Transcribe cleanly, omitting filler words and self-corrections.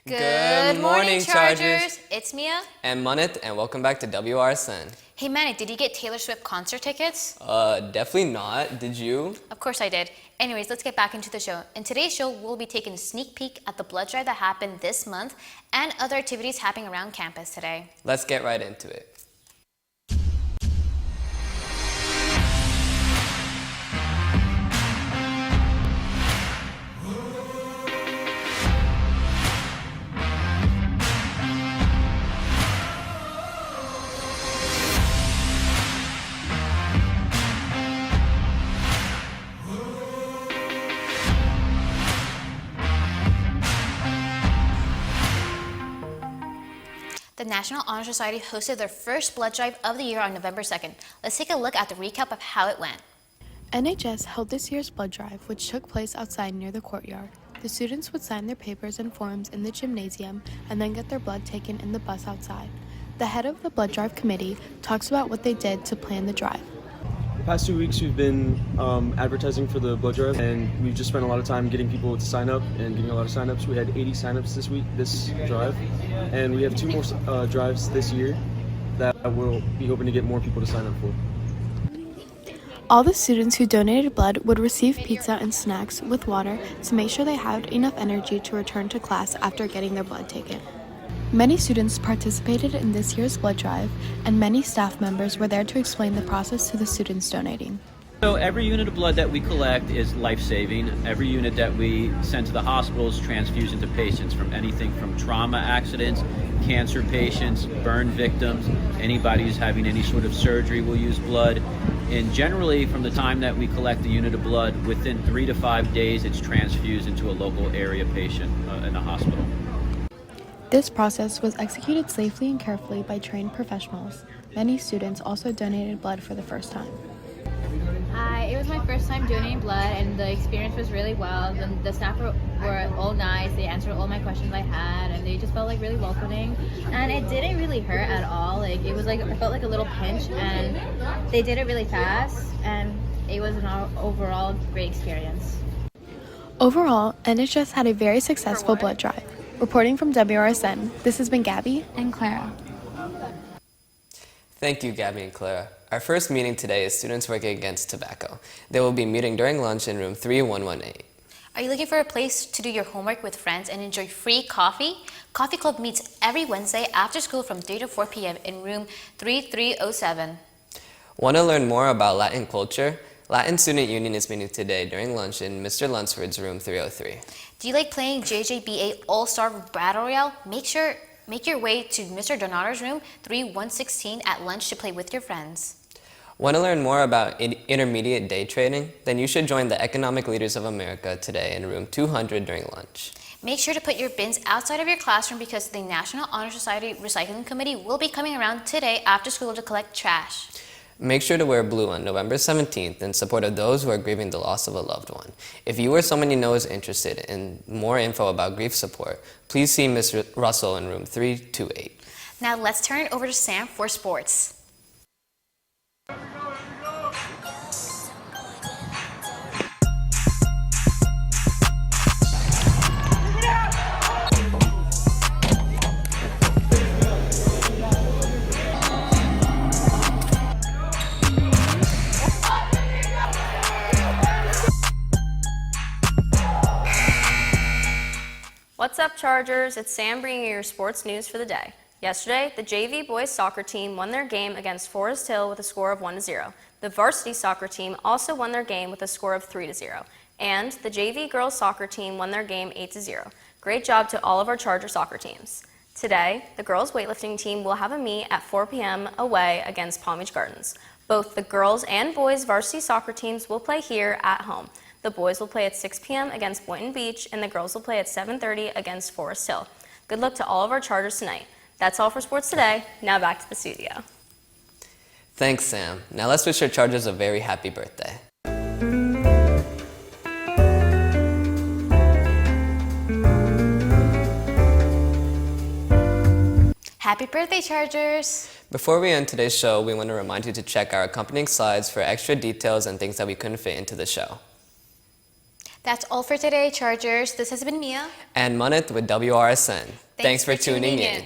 Good morning, Chargers! It's Mia. And Manit, and welcome back to Wrsn. Hey Manny, did you get Taylor Swift concert tickets? Definitely not. Did you? Of course I did. Anyways, let's get back into the show. In today's show, we'll be taking a sneak peek at the blood drive that happened this month and other activities happening around campus today. Let's get right into it. The National Honor Society hosted their first blood drive of the year on November 2nd. Let's take a look at the recap of how it went. NHS held this year's blood drive, which took place outside near the courtyard. The students would sign their papers and forms in the gymnasium and then get their blood taken in the bus outside. The head of the blood drive committee talks about what they did to plan the drive. The past 2 weeks we've been advertising for the blood drive, and we've just spent a lot of time getting people to sign up and getting a lot of signups. We had 80 signups this drive, and we have 2 more drives this year that we'll be hoping to get more people to sign up for. All the students who donated blood would receive pizza and snacks with water to make sure they had enough energy to return to class after getting their blood taken. Many students participated in this year's blood drive, and many staff members were there to explain the process to the students donating. So every unit of blood that we collect is life-saving. Every unit that we send to the hospital is transfusion to patients, from anything from trauma accidents, cancer patients, burn victims, anybody who's having any sort of surgery will use blood. And generally, from the time that we collect a unit of blood, within 3 to 5 days, it's transfused into a local area patient in a hospital. This process was executed safely and carefully by trained professionals. Many students also donated blood for the first time. Hi, it was my first time donating blood, and the experience was really well. The staff were all nice. They answered all my questions I had, and they just felt like really welcoming. And it didn't really hurt at all. Like it was like I felt like a little pinch, and they did it really fast, and it was an overall great experience. Overall, NHS had a very successful blood drive. Reporting from Wrsn, this has been Gabby and Clara. Thank you, Gabby and Clara. Our first meeting today is students working against tobacco. They will be meeting during lunch in room 3118. Are you looking for a place to do your homework with friends and enjoy free coffee? Coffee Club meets every Wednesday after school from 3 to 4 p.m. in room 3307. Want to learn more about Latin culture? Latin Student Union is meeting today during lunch in Mr. Lunsford's room 303. Do you like playing JJBA All-Star Battle Royale? Make your way to Mr. Donato's room 3116 at lunch to play with your friends. Want to learn more about intermediate day trading? Then you should join the Economic Leaders of America today in room 200 during lunch. Make sure to put your bins outside of your classroom because the National Honor Society Recycling Committee will be coming around today after school to collect trash. Make sure to wear blue on November 17th in support of those who are grieving the loss of a loved one. If you or someone you know is interested in more info about grief support, please see Ms. Russell in room 328. Now let's turn it over to Sam for sports. What's up, Chargers? It's Sam bringing you your sports news for the day. Yesterday, the JV boys soccer team won their game against Forest Hill with a score of 1-0. The varsity soccer team also won their game with a score of 3-0. And the JV girls soccer team won their game 8-0. Great job to all of our Charger soccer teams. Today, the girls weightlifting team will have a meet at 4 p.m. away against Palm Beach Gardens. Both the girls and boys varsity soccer teams will play here at home. The boys will play at 6 p.m. against Boynton Beach, and the girls will play at 7:30 against Forest Hill. Good luck to all of our Chargers tonight. That's all for sports today. Now back to the studio. Thanks, Sam. Now let's wish our Chargers a very happy birthday. Happy birthday, Chargers! Before we end today's show, we want to remind you to check our accompanying slides for extra details and things that we couldn't fit into the show. That's all for today, Chargers. This has been Mia. And Manit with WRSN. Thanks for tuning in.